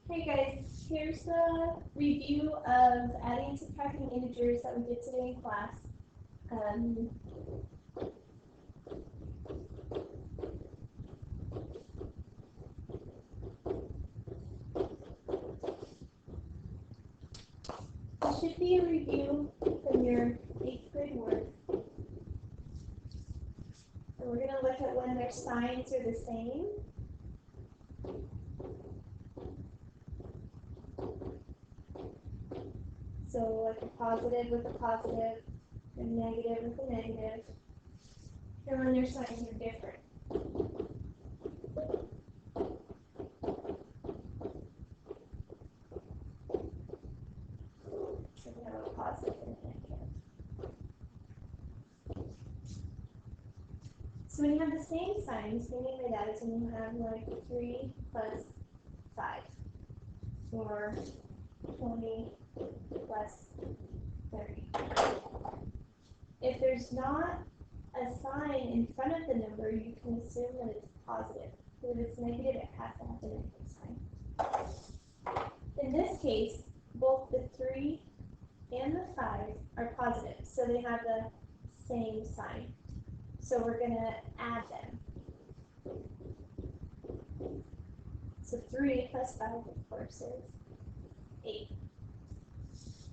Hey guys, here's the review of adding and subtracting integers that we did today in class. Um, this should be a review from your 8th grade work. And we're going to look at when their signs are the same. So like a positive with a positive, a negative with a negative, and when their signs are different. So we have a positive and a negative. So when you have the same signs, what I mean by that is when you have like 3 plus 5, or 20 plus 30. If there's not a sign in front of the number, you can assume that it's positive. If it's negative, it has to have the negative sign. In this case, both the 3 and the 5 are positive, so they have the same sign. So we're going to add them. So 3 plus 5, of course, is 8.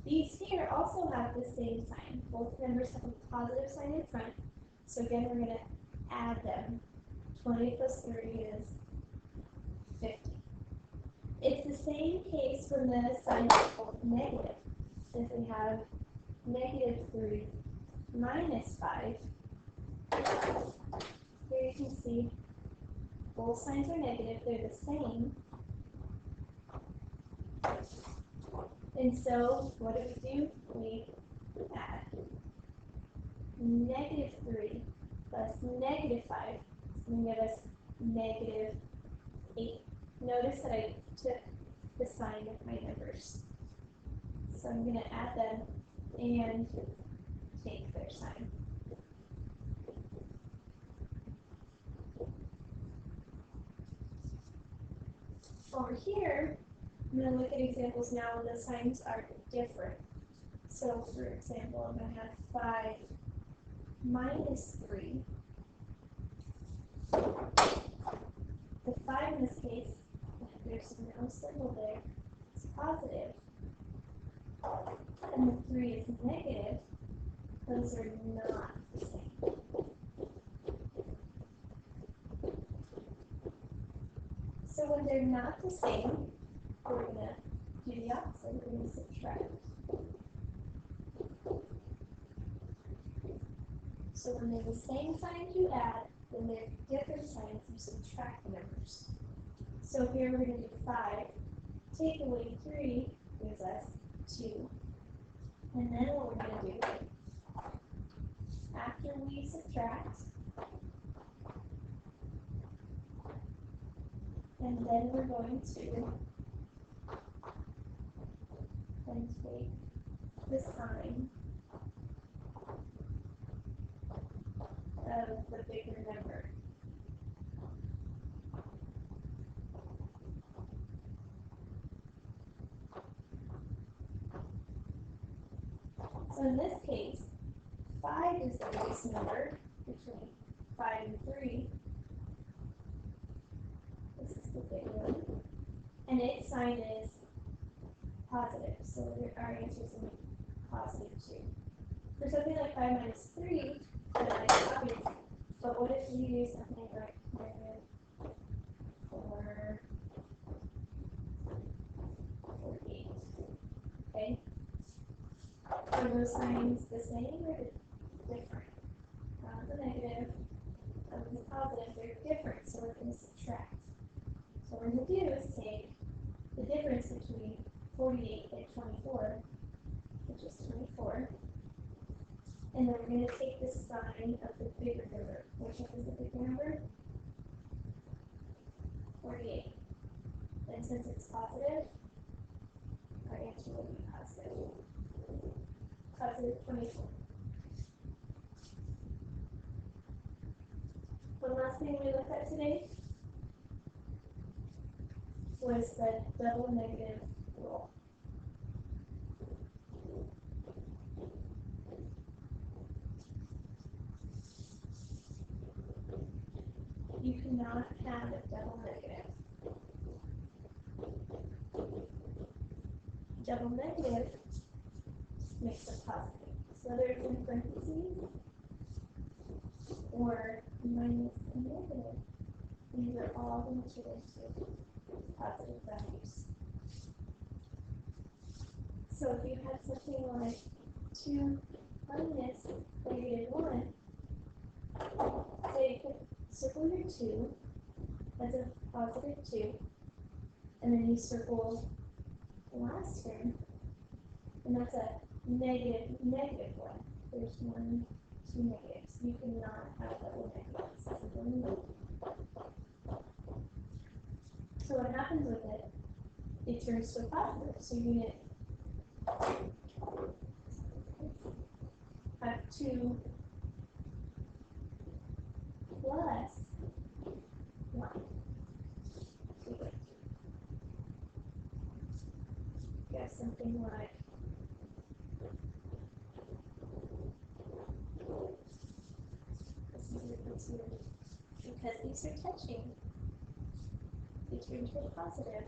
These here also have the same sign. Both numbers have a positive sign in front. So again, we're going to add them. 20 plus 30 is 50. It's the same case when the signs are both negative. If we have negative 3 minus 5, here you can see both signs are negative. They're the same. And so, what do? We add negative 3 plus negative 5 is going to give us negative 8. Notice that I took the sign of my numbers. So I'm going to add them and take their sign. Over here, I'm going to look at examples now when the signs are different. So, for example, I'm going to have 5 minus 3. The 5 in this case, there's no symbol there, it's positive. And the 3 is negative. Those are not the same. So when they're not the same, we're going to do the opposite. We're going to subtract. So when they're the same signs, you add. When they're different signs, you subtract the numbers. So here we're going to do 5. Take away 3 gives us 2. And then what we're going to do, after we subtract, and then we're going to then take the sign of the bigger number. So in this case, 5 is the biggest number between 5 and 3. This is the big one. And its sign is positive, so our answer is going to be positive 2. For something like 5 minus 3, then I copy it. But what if we do something like negative 4, 48? Okay? Are those signs the same or different? One's a negative, one's a positive. They're different, so we're going to subtract. So what we're going to do is take the difference between 48 and 24, which is 24, and then we're going to take the sign of the bigger number. Which one is the bigger number? 48. And since it's positive, our answer will be positive. Positive 24. One last thing we looked at today was the double negative rule. You cannot have a double negative. Double negative makes a positive. So whether it's in parentheses or minus a negative, these are all going to turn into positive values. So if you had something like 2 minus negative 1, say you could circle your 2 as a positive 2, and then you circle the last term, and that's a negative 1. There's 1, 2 negatives. You cannot have double negatives. So what happens with it? It turns to a positive. So you get have 2 plus 1. You have something like this is because these are touching. They turn to a positive.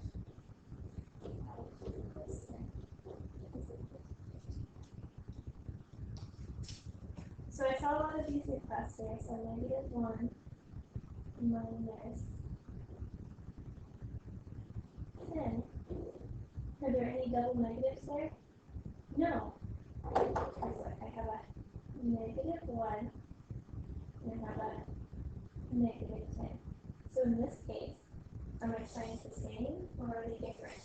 So I saw a lot of these in class today. So negative 1 minus 10. Are there any double negatives there? No. I have a negative 1 and I have a negative 10. So in this case, are my signs the same or are they different?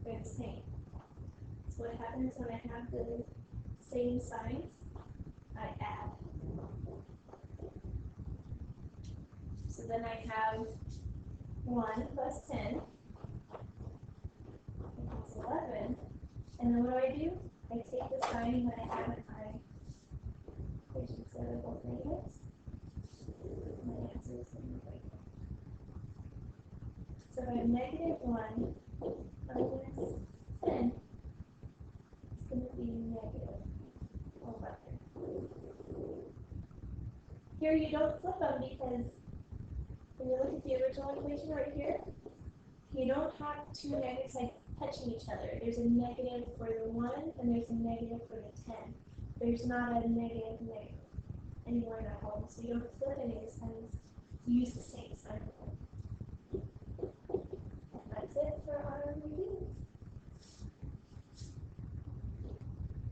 They're the same. So what happens when I have the same signs? I add. So then I have 1 plus 10 equals 11. And then what do? I take the sign that I have in my equation, so they're both negatives. My answer is going to be right here. So if I have negative 1 minus 10, it's going to be negative 11. Here you don't flip them because when you look at the original equation right here, you don't have 2 negatives like touching each other. There's a negative for the 1 and there's a negative for the 10. There's not a negative anywhere in that home, so you don't flip any of the signs. You use the same sign.